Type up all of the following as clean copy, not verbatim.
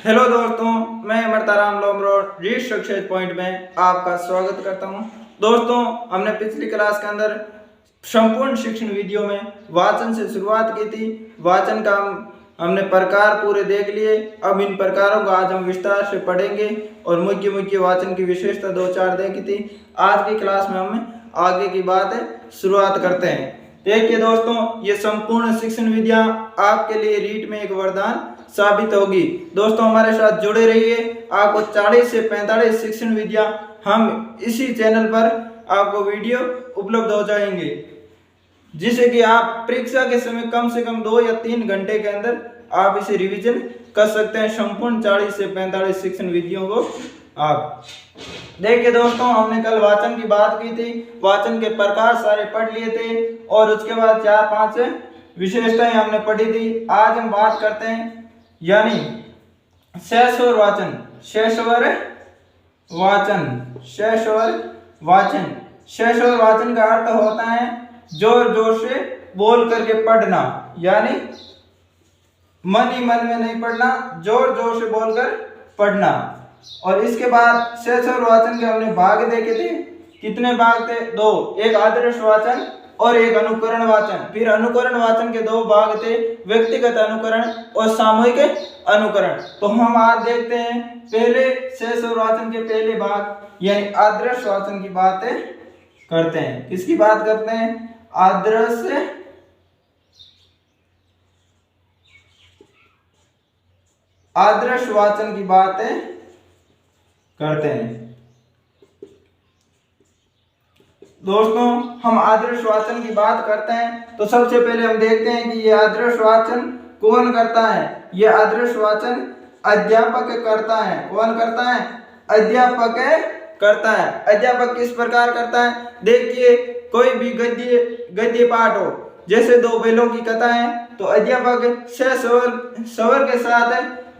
Hello दोस्तों, मैं अमरताराम Lomror read success point में आपका स्वागत करता हूं। दोस्तों, हमने पिछली क्लास के अंदर संपूर्ण शिक्षण वीडियो में वाचन से शुरुआत की थी। वाचन का हमने प्रकार पूरे देख लिए। अब इन प्रकारों को आज हम विस्तार से पढ़ेंगे और मुख्य मुख्य वाचन की विशेषता दो चार देखी थी। आज की क्लास में हम आगे की बात शुरुआत करते हैं। देखिए दोस्तों, ये संपूर्ण शिक्षण विद्या आपके लिए रीट में एक वरदान साबित होगी। दोस्तों, हमारे साथ जुड़े रहिए। आपको 40 से 45 शिक्षण विद्या हम इसी चैनल पर आपको वीडियो उपलब्ध हो जाएंगे, जिससे कि आप परीक्षा के समय कम से कम 2 या 3 घंटे के अंदर आप इसे रिवीजन कर सकते हैं। संपूर्ण 40 से 45 शिक्षण विधियों को आप देखिए। दोस्तों, हमने कल वाचन की बात की थी, वाचन के प्रकार सारे पढ़ लिए थे और उसके बाद 4-5 विशेषताएं हमने पढ़ी थी। आज हम बात करते हैं यानी सहस्वर वाचन। सहस्वर वाचन, सहस्वर वाचन। सहस्वर वाचन का अर्थ होता है जोर जोर से बोल करके पढ़ना, यानी मन ही मन में नहीं पढ़ना, जोर जोर से बोलकर पढ़ना। और इसके बाद सहस्वर वाचन के हमने भाग देखे थे। कितने भाग थे? 2। एक आदर्श वाचन और एक अनुकरण वाचन। फिर अनुकरण वाचन के 2 भाग थे, व्यक्तिगत अनुकरण और सामूहिक अनुकरण। तो हम आज देखते हैं पहले सहस्वर वाचन के पहले भाग यानी आदर्श वाचन की बात करते हैं। किसकी बात करते हैं? आदर्श वाचन की बात करते हैं। दोस्तों, हम आदर्श वाचन की बात करते हैं तो सबसे पहले हम देखते हैं कि ये आदर्श वाचन कौन करता है। ये आदर्श वाचन अध्यापक करता है। कौन करता है? अध्यापक करता है। अध्यापक किस प्रकार करता है? देखिए, कोई भी गद्य पाठ हो, जैसे 2 बैलों की कथा है, तो अध्यापक स्वर के साथ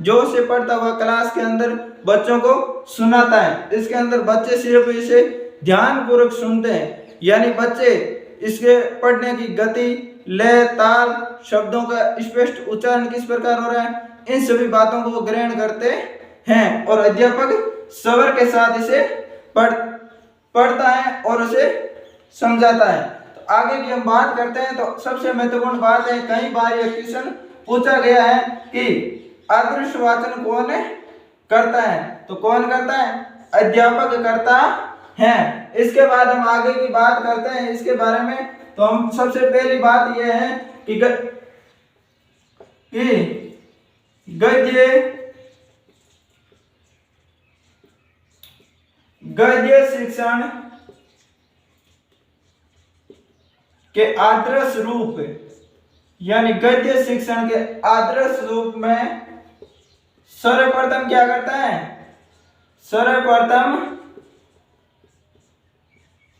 जोर से पढ़ता हुआ क्लास के अंदर बच्चों को सुनाता है। इसके अंदर बच्चे सिर्फ इसे ध्यान पूर्वक सुनते हैं, यानी बच्चे इसके पढ़ने की गति, लय, ताल, शब्दों का स्पष्ट उच्चारण किस प्रकार हो रहा है, इन सभी बातों को ग्रहण करते हैं और अध्यापक स्वर के साथ इसे पढ़ता है और उसे समझाता है। तो आगे की हम बात करते हैं तो सबसे महत्वपूर्ण बात है, कई बार यह क्वेश्चन पूछा गया है कि आदर्श वाचन कौन करता है? तो कौन करता है? अध्यापक करता है। इसके बाद हम आगे की बात करते हैं इसके बारे में। तो हम सबसे पहली बात यह है कि गद्य शिक्षण के आदर्श रूप, यानी गद्य शिक्षण के आदर्श रूप में सर्वप्रथम क्या करता है? सर्वप्रथम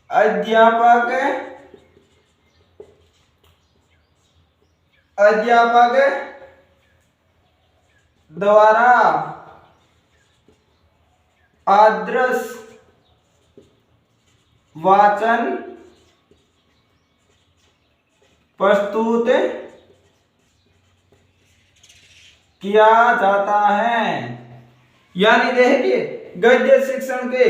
अध्यापक द्वारा आदर्श वाचन प्रस्तुत किया जाता है। यानी देखिए, गद्य शिक्षण के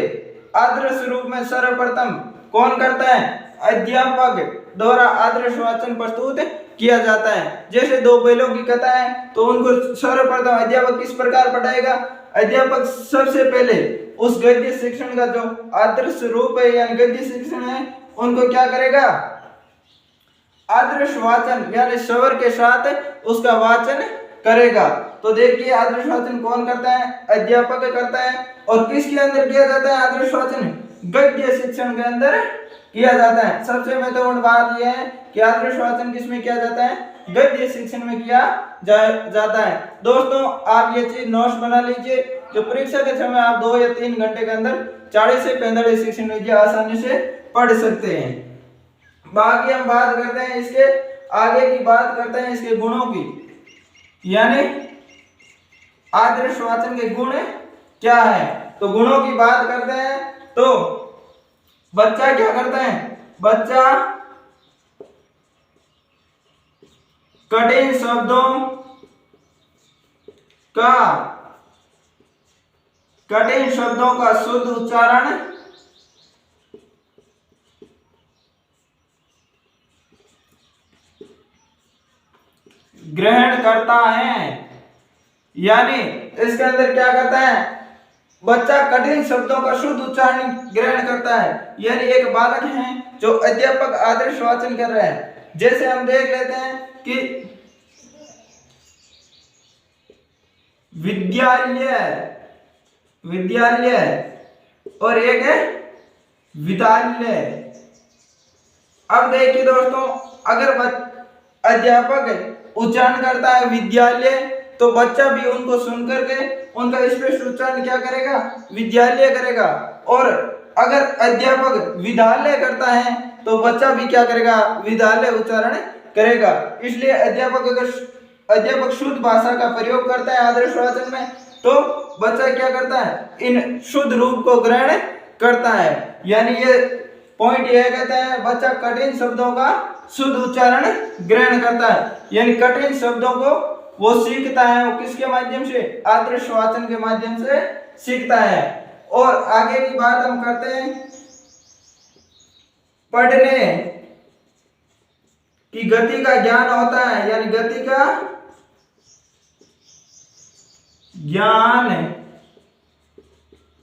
आदर्श रूप में सर्वप्रथम कौन करता है? अध्यापक द्वारा आदर्श वाचन प्रस्तुत किया जाता है। जैसे 2 बैलों की कथा है, तो उनको सर्वप्रथम अध्यापक किस प्रकार पढ़ाएगा? अध्यापक सबसे पहले उस गद्य शिक्षण का जो आदर्श रूप है यानी गद्य शिक्षण है, उनको क्या करेगा? आदर्श वाचन यानी स्वर के साथ उसका वाचन करेगा। तो देखिए, आदर्श वाचन कौन करता है? अध्यापक करता है। और किसके अंदर किया जाता है आदर्श वाचन? गद्य शिक्षण के अंदर किया जाता है। सबसे महत्वपूर्ण बात यह है कि आदर्श वाचन किसमें किया जाता है? गद्य शिक्षण में किया जाता है। दोस्तों, आप ये चीज नोट्स बना लीजिए कि परीक्षा के समय आप 2 या 3 घंटे के अंदर 40 से 45 शिक्षण विद्या आसानी से पढ़ सकते हैं। बाकी हम बात करते हैं इसके आगे की बात करते हैं इसके गुणों की, यानी आदर्श वाचन के गुण क्या है। तो गुणों की बात करते हैं तो बच्चा क्या करता है? बच्चा कठिन शब्दों का कठिन शब्दों का शुद्ध उच्चारण ग्रहण करता है। यानी इसके अंदर क्या करता है, बच्चा कठिन शब्दों का शुद्ध उच्चारण ग्रहण करता है। यानी एक बालक है जो अध्यापक आदर्श वाचन कर रहा है। जैसे हम देख लेते हैं कि विद्यालय, विद्यालय और एक है विद्यालय। अब देखिए दोस्तों, अगर अध्यापक उच्चारण करता है विद्यालय, तो बच्चा भी उनको सुन करके उनका स्पष्ट उच्चारण क्या करेगा, विद्यालय करेगा। और अगर अध्यापक विद्यालय करता है तो बच्चा भी क्या करेगा, विद्यालय उच्चारण करेगा। इसलिए अध्यापक शुद्ध भाषा का प्रयोग करता है आदर्श वाचन में, तो बच्चा क्या करता है, इन शुद्ध रूप को ग्रहण करता है। यानी ये पॉइंट यह कहता है बच्चा कठिन शब्दों का शुद्ध उच्चारण ग्रहण करता है। यानी कठिन शब्दों को वो सीखता है, वो किसके माध्यम से, आदर्श वाचन के माध्यम से सीखता है। और आगे की बात हम करते हैं, पढ़ने की गति का ज्ञान होता है। यानी गति का ज्ञान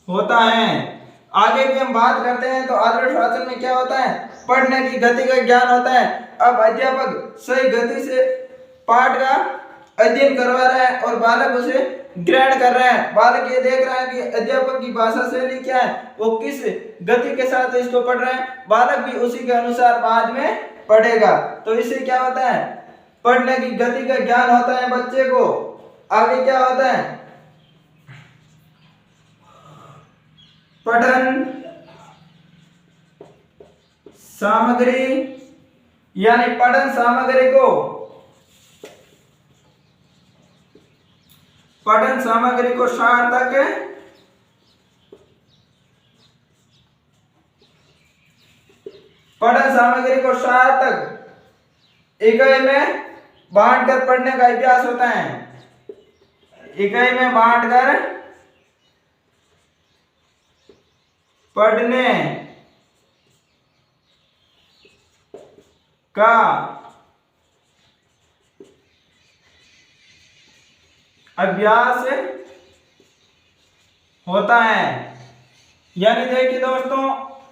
होता है। आगे भी हम बात करते हैं तो आदर्श वाचन में क्या होता है, पढ़ने की गति का ज्ञान होता है। अब अध्यापक सही गति से पाठ का अध्ययन करवा रहा है और बालक उसे ग्रहण कर रहा है। बालक ये देख रहा है कि अध्यापक की भाषा शैली क्या है, वो किस गति के साथ इसको पढ़ रहा है, बालक भी उसी के अनुसार बाद में पढ़ेगा। तो इससे क्या होता है, पढ़ने की गति का ज्ञान होता है बच्चे को। आगे क्या होता है, पठन सामग्री, यानी पठन सामग्री को, पठन सामग्री को सार्थक पठन सामग्री को सार्थक इकाई में बांटकर पढ़ने का अभ्यास होता है। इकाई में बांटकर पढ़ने का अभ्यास होता है। यानी देखिए दोस्तों,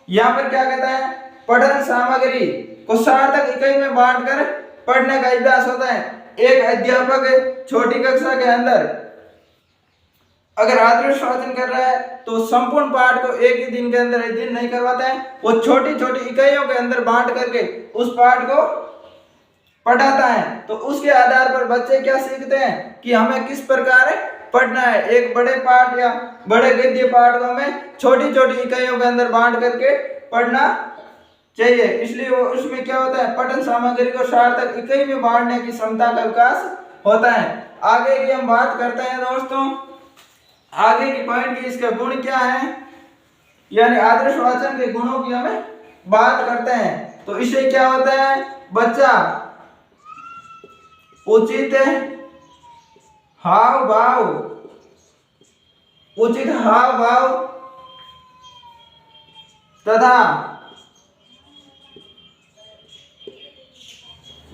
यहां पर क्या कहता है, पठन सामग्री को सार्थक इकाई में बांटकर पढ़ने का अभ्यास होता है। एक अध्यापक छोटी कक्षा के अंदर अगर आदर्श वाचन कर रहा है तो संपूर्ण पाठ को एक ही दिन के अंदर अध्ययन नहीं करवाता है, वो छोटी छोटी इकाइयों के अंदर बांट करके उस पाठ को पढ़ाता है। तो उसके आधार पर बच्चे क्या सीखते हैं कि हमें किस प्रकार पढ़ना है। एक बड़े पाठ या बड़े गद्य पाठ को हमें छोटी छोटी इकाइयों के अंदर बांट करके पढ़ना चाहिए। इसलिए वो उसमें क्या होता है, पठन सामग्री को सार्थक इकाई में बांटने की क्षमता का विकास होता है। आगे की हम बात करते हैं दोस्तों, आगे की पॉइंट की इसका गुण क्या है, यानी आदर्श वाचन के गुणों की हमें बात करते हैं। तो इससे क्या होता है, बच्चा उचित हाव भाव, उचित हाव भाव तथा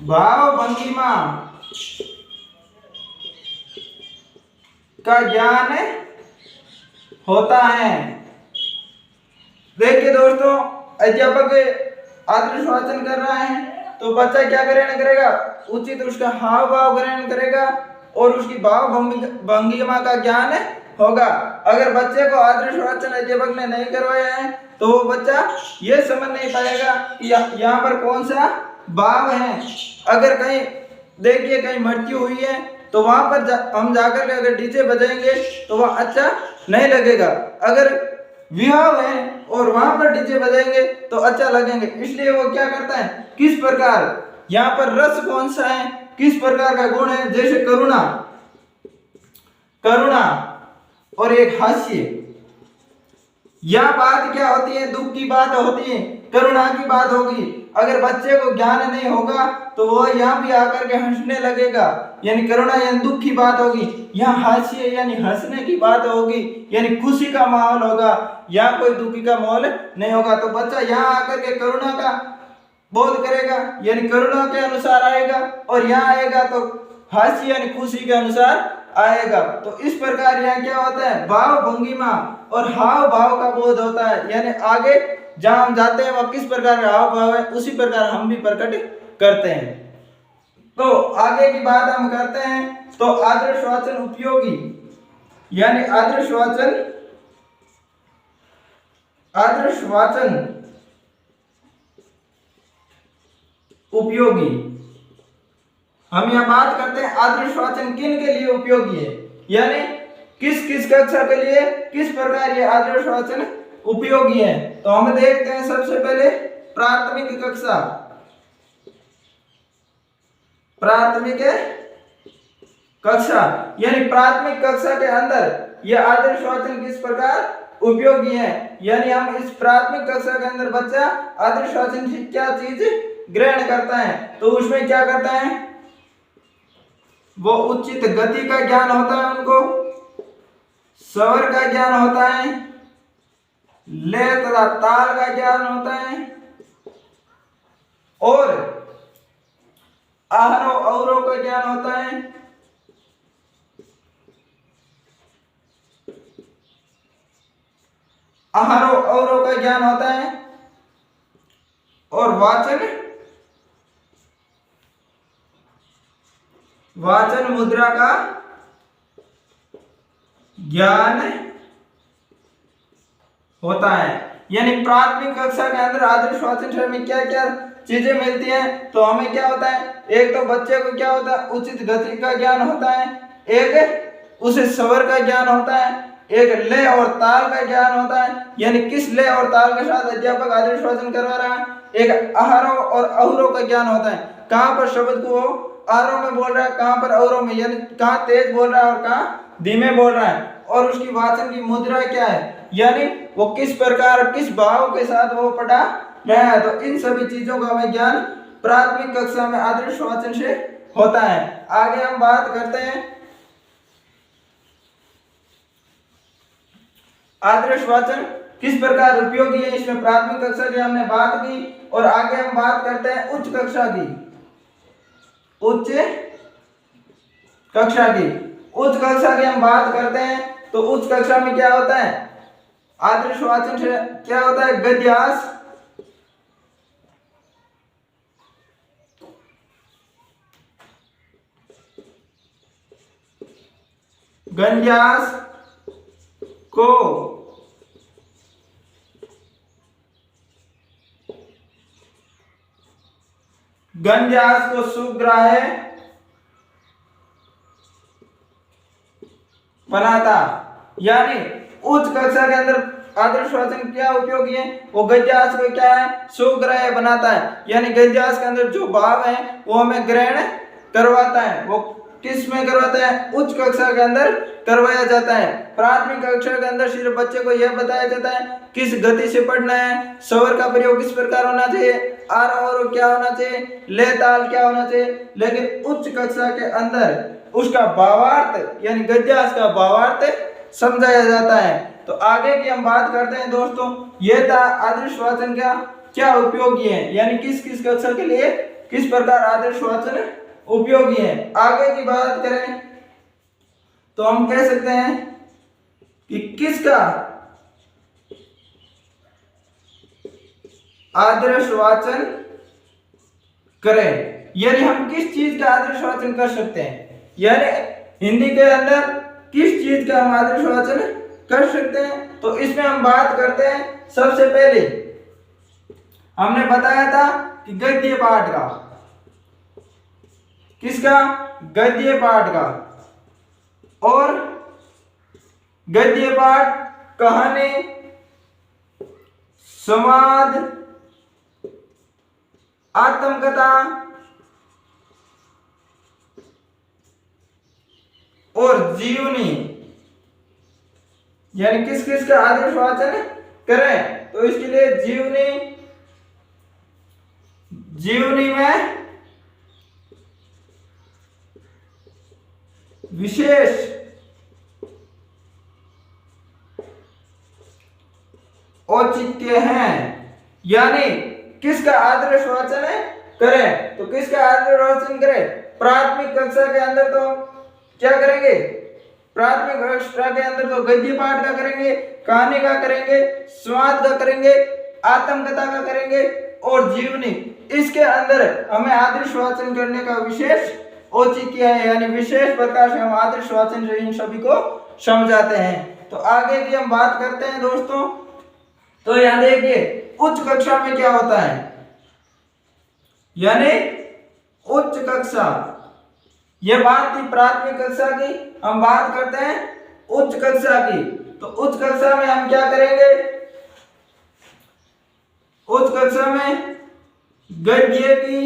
भाव भंगिमा का ज्ञान होता है। देखिए दोस्तों, अध्यापक आदर्श वाचन कर रहा है तो बच्चा क्या ग्रहण करेगा, उचित उसका हाव भाव ग्रहण करेगा और उसकी भाव भंगिमा का ज्ञान होगा। अगर बच्चे को आदर्श वाचन अध्यापक ने नहीं करवाया है तो वो बच्चा ये समझ नहीं पाएगा कि यहाँ पर कौन सा भाव है। अगर कहीं देखिए कहीं मृत्यु हुई है तो वहां पर हम जाकर के अगर डीजे बजाएंगे तो वह अच्छा नहीं लगेगा। अगर विवाह है और वहां पर डीजे बजाएंगे तो अच्छा लगेंगे। इसलिए वो क्या करता है, किस प्रकार यहाँ पर रस कौन सा है, किस प्रकार का गुण है, जैसे करुणा, करुणा और एक हास्य, यह बात क्या होती है, दुख की बात होती है, करुणा की बात होगी। अगर बच्चे को ज्ञान नहीं होगा तो वो यहाँ भी आकर के हंसने लगेगा, यानी करुणा यानी दुख की बात होगी। यहाँ हास्य यानी हंसने की बात होगी, यानी खुशी का माहौल होगा, यहाँ कोई दुखी का माहौल नहीं होगा। तो बच्चा यहाँ आकर के करुणा का बोध करेगा, यानी करुणा के अनुसार आएगा, और यहाँ आएगा तो हास्य यानी खुशी के अनुसार आएगा। तो इस प्रकार यहाँ क्या होता है, भाव भंगिमा और हाव भाव का बोध होता है, यानी आगे जहां हम जाते हैं वह किस प्रकार का हाव भाव है उसी प्रकार हम भी प्रकट करते हैं। तो आगे की बात हम करते हैं। तो आदर्श वाचन उपयोगी, यानी आदर्श वाचन उपयोगी। हम यहाँ बात करते हैं आदर्श वाचन किन के लिए उपयोगी है, यानी किस किस कक्षा के लिए किस प्रकार ये आदर्श वाचन उपयोगी है। तो हम देखते हैं सबसे पहले प्राथमिक कक्षा। यानी प्राथमिक कक्षा के अंदर यह आदर्श वाचन किस प्रकार उपयोगी है, यानी हम इस प्राथमिक कक्षा के अंदर बच्चा आदर्श वाचन से क्या चीज ग्रहण करता है। तो उसमें क्या करता है, वो उचित गति का ज्ञान होता है, उनको स्वर का ज्ञान होता है, लय तथा ताल का ज्ञान होता है, और आहारों अवरों का ज्ञान होता है, आहारों अवरों का ज्ञान होता है, और वाचन मुद्रा का ज्ञान होता है। यानी प्राथमिक कक्षा के अंदर आदर्श वाचन से हमें क्या क्या चीजें मिलती हैं। तो हमें क्या होता है, एक तो बच्चे को क्या होता है, उचित गति का ज्ञान होता है, एक उसे स्वर का ज्ञान होता है, एक लय और ताल का ज्ञान होता है, यानी किस लय और ताल के साथ अध्यापक आदर्श वाचन करवा रहा है, एक आहारों और अवरों का ज्ञान होता है, कहाँ पर शब्द को आहारों में बोल रहा है, कहाँ पर अवरों में, यानी कहाँ तेज बोल रहा है और कहाँ धीमे बोल रहा है, और उसकी वाचन की मुद्रा क्या है, यानी वो किस प्रकार किस भाव के साथ वो पढ़ा रहा है। तो इन सभी चीजों का हमें ज्ञान प्राथमिक कक्षा में आदर्श वाचन से होता है। आगे हम बात करते हैं आदर्श वाचन किस प्रकार उपयोगी है। इसमें प्राथमिक कक्षा की हमने बात की, और आगे हम बात करते हैं उच्च कक्षा की। उच्च कक्षा की हम बात करते हैं। तो उच्च कक्षा में क्या होता है, आदर्श वाचन से क्या होता है, गंध्यास को सुग्राह्य बनाता, यानी उच्च कक्षा के अंदर आदर्श वाचन क्या उपयोगी है, वो गद्यास को क्या है, सुग्राह्य बनाता है, यानी गद्यास के अंदर जो भाव है वो हमें ग्रहण करवाता है। वो किस में करवाता है, उच्च कक्षा के अंदर करवाया जाता है। प्राथमिक कक्षा के अंदर सिर्फ बच्चे को यह बताया जाता है किस गति से पढ़ना है, स्वर का प्रयोग किस प्रकार होना चाहिए, आरोह क्या होना चाहिए, लय ताल क्या होना चाहिए। लेकिन उच्च कक्षा के अंदर उसका भावार्थ यानी गद्यास का भावार्थ समझाया जाता है। तो आगे की हम बात करते हैं दोस्तों, यह था आदर्श वाचन का क्या उपयोगी है, यानी किस किस कक्षा के लिए किस प्रकार आदर्श वाचन उपयोगी है। आगे की बात करें तो हम कह सकते हैं कि किसका आदर्श वाचन करें, यानी हम किस चीज का आदर्श वाचन कर सकते हैं, यानी हिंदी के अंदर किस चीज का हम आदर्श वाचन कर सकते हैं। तो इसमें हम बात करते हैं, सबसे पहले हमने बताया था कि गद्य पाठ का, किसका, गद्य पाठ का, और गद्य पाठ कहानी, संवाद, आत्मकथा और जीवनी, यानी किस किस का आदर्श वाचन करें। तो इसके लिए जीवनी, जीवनी में विशेष औचित्य है, यानी किसका आदर्श वाचन करें। तो किसका आदर्श वाचन करें? प्राथमिक कक्षा के अंदर तो क्या करेंगे? प्राथमिक कक्षा के अंदर तो गद्य पाठ का करेंगे, कहानी का करेंगे, संवाद का करेंगे, आत्मकथा का करेंगे और जीवनी। इसके अंदर हमें आदर्श वाचन करने का विशेष औचित्य है, यानी विशेष प्रकार से हम आदर्श वाचन इन सभी को समझाते हैं। तो आगे की हम बात करते हैं दोस्तों। तो यहां देखिए उच्च कक्षा में क्या होता है, यानी उच्च कक्षा, यह बात थी प्राथमिक कक्षा की, हम बात करते हैं उच्च कक्षा की। तो उच्च कक्षा में हम क्या करेंगे? उच्च कक्षा में गद्य की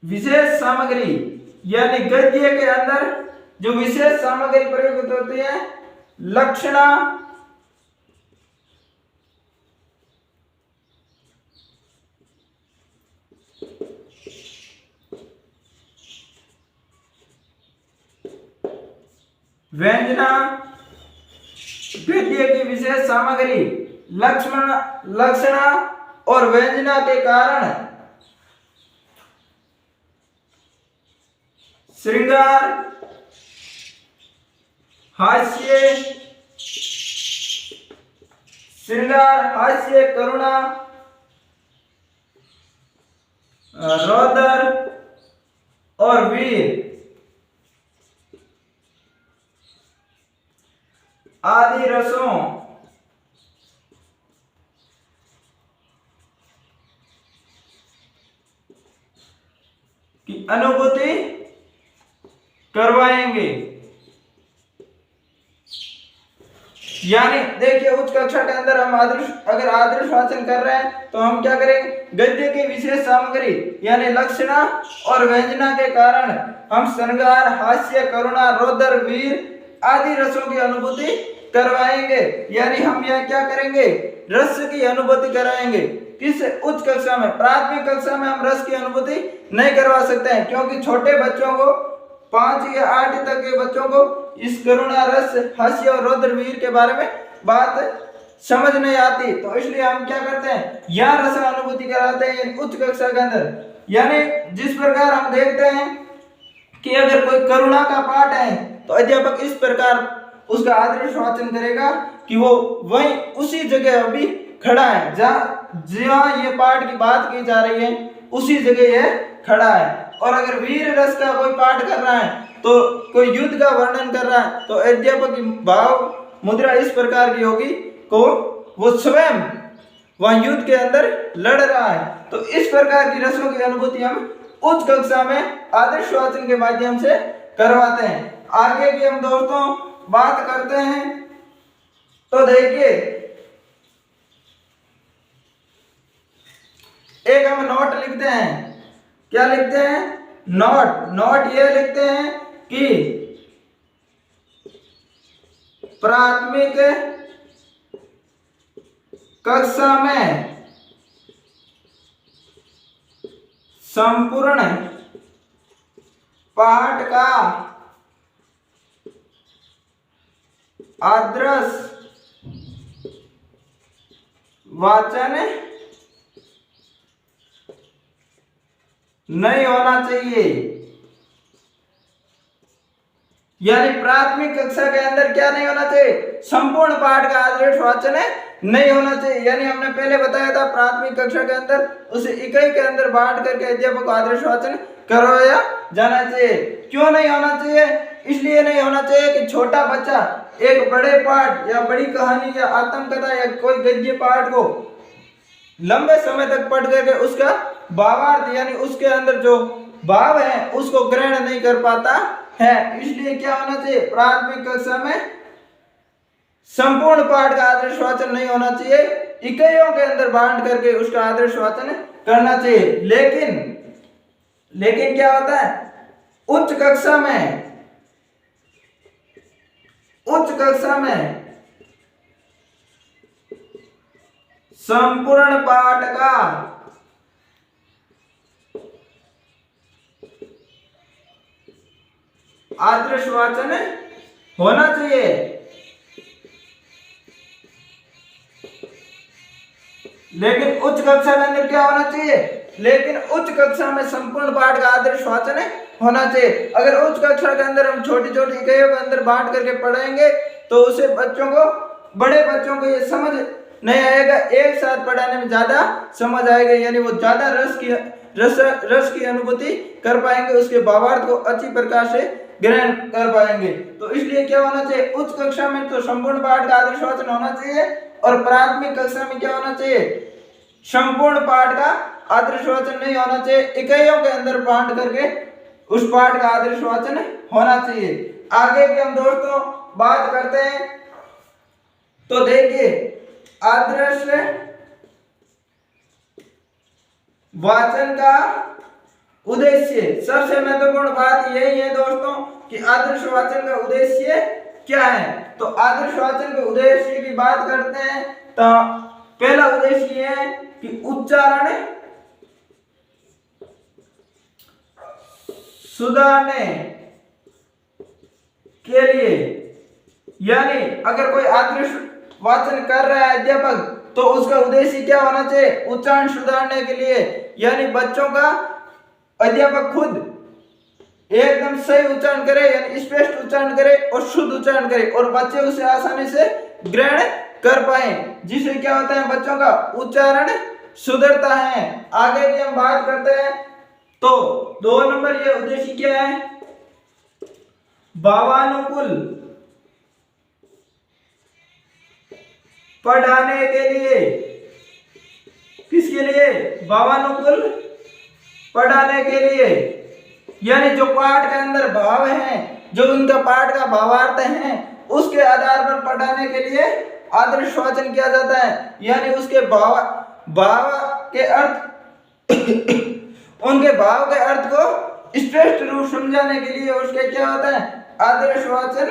विशेष सामग्री, यानी गद्य के अंदर जो विशेष सामग्री प्रयुक्त होती है, लक्षणा, व्यंजना, गद्य की विशेष सामग्री, लक्षणा और व्यंजना के कारण श्रृंगार, हास्य, करुणा, रौद्र और वीर आदि रसों की अनुभूति करवाएंगे। यानी देखिए उच्च कक्षा के अंदर हम अगर आदर्श वाचन कर रहे हैं तो हम क्या करेंगे? गद्य की विशेष सामग्री यानी लक्षणा और व्यंजना के कारण हम श्रृंगार, हास्य, करुणा, रौद्र, वीर आदि रसों की अनुभूति करवाएंगे। यानी हम यह क्या करेंगे? रस की अनुभूति कराएंगे। किस उच्च कक्षा में? प्राथमिक कक्षा में हम रस की अनुभूति नहीं करवा सकते हैं, क्योंकि छोटे बच्चों को 5 या 8 तक के बच्चों को इस करुणा, रस, हास्य और रौद्र, वीर के बारे में बात समझ नहीं आती। तो इसलिए हम क्या करते हैं? यह रस अनुभूति कराते हैं उच्च कक्षा के अंदर। यानी जिस प्रकार हम देखते हैं कि अगर कोई करुणा का पाठ है तो अध्यापक इस प्रकार उसका आदर्श वाचन करेगा कि वो वहीं उसी जगह अभी खड़ा है, जहां ये पाठ की बात की जा रही है उसी जगह ये खड़ा है। और अगर वीर रस का कोई पाठ कर रहा है, तो कोई युद्ध का वर्णन कर रहा है, तो अध्यापक की भाव मुद्रा इस प्रकार की होगी को वो स्वयं वहां युद्ध के अंदर लड़ रहा है। तो इस प्रकार की रसों की अनुभूति हम उच्च कक्षा में आदर्श वाचन के माध्यम से करवाते हैं। आगे की हम दोस्तों बात करते हैं। तो देखिए एक हम नोट लिखते हैं। क्या लिखते हैं? नोट ये लिखते हैं कि प्राथमिक कक्षा में संपूर्ण पाठ का आदर्श वाचन नहीं होना चाहिए। यानी प्राथमिक कक्षा के अंदर क्या नहीं होना चाहिए? संपूर्ण पाठ का आदर्श वाचन नहीं होना चाहिए। यानी हमने पहले बताया था प्राथमिक कक्षा के अंदर उसे इकाई के अंदर बांट करके अध्यापक को आदर्श वाचन करवाया जाना चाहिए। क्यों नहीं होना चाहिए? इसलिए नहीं होना चाहिए कि छोटा बच्चा एक बड़े पाठ या बड़ी कहानी या आत्मकथा या कोई गद्य पाठ को लंबे समय तक पढ़ करके उसका भावार्थ यानी उसके अंदर जो भाव है उसको ग्रहण नहीं कर पाता है। इसलिए क्या होना चाहिए? प्राथमिक कक्षा में संपूर्ण पाठ का आदर्श वाचन नहीं होना चाहिए, इकाइयों के अंदर बांट करके उसका आदर्श वाचन करना चाहिए। लेकिन क्या होता है? उच्च कक्षा में उच्च कक्षा में संपूर्ण पाठ का आदर्श वाचन होना चाहिए। लेकिन उच्च कक्षा के अंदर क्या होना चाहिए? लेकिन उच्च कक्षा में संपूर्ण पाठ का आदर्श वाचन होना चाहिए। अगर उच्च कक्षा के अंदर हम छोटी छोटी इकाइयों के अंदर बांट करके पढ़ाएंगे तो उसे बच्चों को, बड़े बच्चों को ये समझ नहीं आएगा। एक साथ पढ़ाने में ज्यादा समझ आएगा, यानी वो ज्यादा रस की अनुभूति कर पाएंगे, उसके भावार्थ को अच्छी प्रकार से ग्रहण कर पाएंगे। तो इसलिए क्या होना चाहिए? उच्च कक्षा में तो संपूर्ण पाठ का आदर्श वाचन होना चाहिए और प्राथमिक कक्षा में क्या होना चाहिए? संपूर्ण पाठ का आदर्श वाचन नहीं होना चाहिए, इकाइयों के अंदर बांट करके उस पाठ का आदर्श वाचन होना चाहिए। आगे की हम दोस्तों बात करते हैं। तो देखिए, आदर्श वाचन का उद्देश्य, सबसे महत्वपूर्ण बात यही है दोस्तों कि आदर्श वाचन का उद्देश्य क्या है। तो आदर्श वाचन के उद्देश्य की बात करते हैं तो पहला उद्देश्य ये है कि उच्चारण सुधारने के लिए, यानी अगर कोई आदर्श वाचन कर रहा है अध्यापक तो उसका उद्देश्य क्या होना चाहिए? उच्चारण सुधारने के लिए, यानी बच्चों का अध्यापक खुद एकदम सही उच्चारण करे, यानी स्पष्ट उच्चारण करे और शुद्ध उच्चारण करे और बच्चे उसे आसानी से ग्रहण कर पाए, जिससे क्या होता है? बच्चों का उच्चारण सुधरता है। आगे की हम बात करते हैं तो 2 नंबर ये उद्देश्य क्या है? भावानुकूल पढ़ाने के लिए। किसके लिए? भावानुकूल पढ़ाने के लिए, यानी जो पाठ के अंदर भाव है, जो उनका पाठ का भावार्थ है, उसके आधार पर पढ़ाने के लिए आदर्श वाचन किया जाता है। यानी उसके भाव के अर्थ उनके भाव के अर्थ को स्पष्ट रूप समझाने के लिए उसके क्या होता है? आदर्श वाचन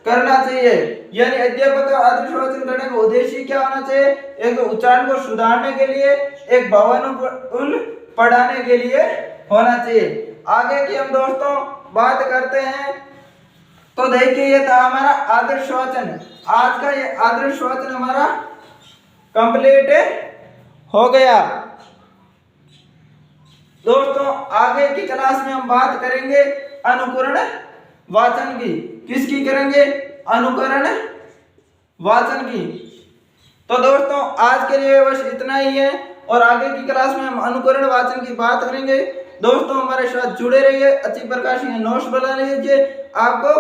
करना चाहिए। यानी अध्यापक का आदर्श वाचन करने का उद्देश्य क्या होना चाहिए? एक उच्चारण को सुधारने के लिए, एक भावानुकूल पढ़ाने के लिए होना चाहिए। आगे की हम दोस्तों बात करते हैं तो देखिए, ये था हमारा आदर्श वाचन। आज का ये आदर्श वाचन हमारा कंप्लीट हो गया। दोस्तों आगे की क्लास में हम बात करेंगे अनुकरण वाचन की। किसकी करेंगे? अनुकरण वाचन की। तो दोस्तों आज के लिए बस इतना ही है और आगे की क्लास में हम अनुकरण वाचन की बात करेंगे। दोस्तों हमारे साथ जुड़े रहिए, अच्छी प्रकार से नोट्स बना लीजिए, आपको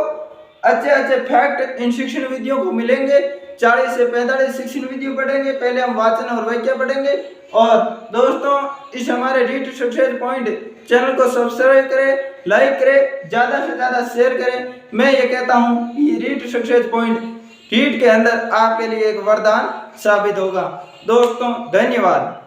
अच्छे अच्छे फैक्ट इन शिक्षण वीडियो को मिलेंगे। 40 से 45 शिक्षण वीडियो पढ़ेंगे। पहले हम वाचन और वाक्य पढ़ेंगे। और दोस्तों इस हमारे रीड सक्सेस पॉइंट चैनल को सब्सक्राइब करें, लाइक करें, ज्यादा से ज्यादा शेयर करें। मैं ये कहता हूँ कि रीड सक्सेस पॉइंट रीड के अंदर आपके लिए एक वरदान साबित होगा। दोस्तों धन्यवाद।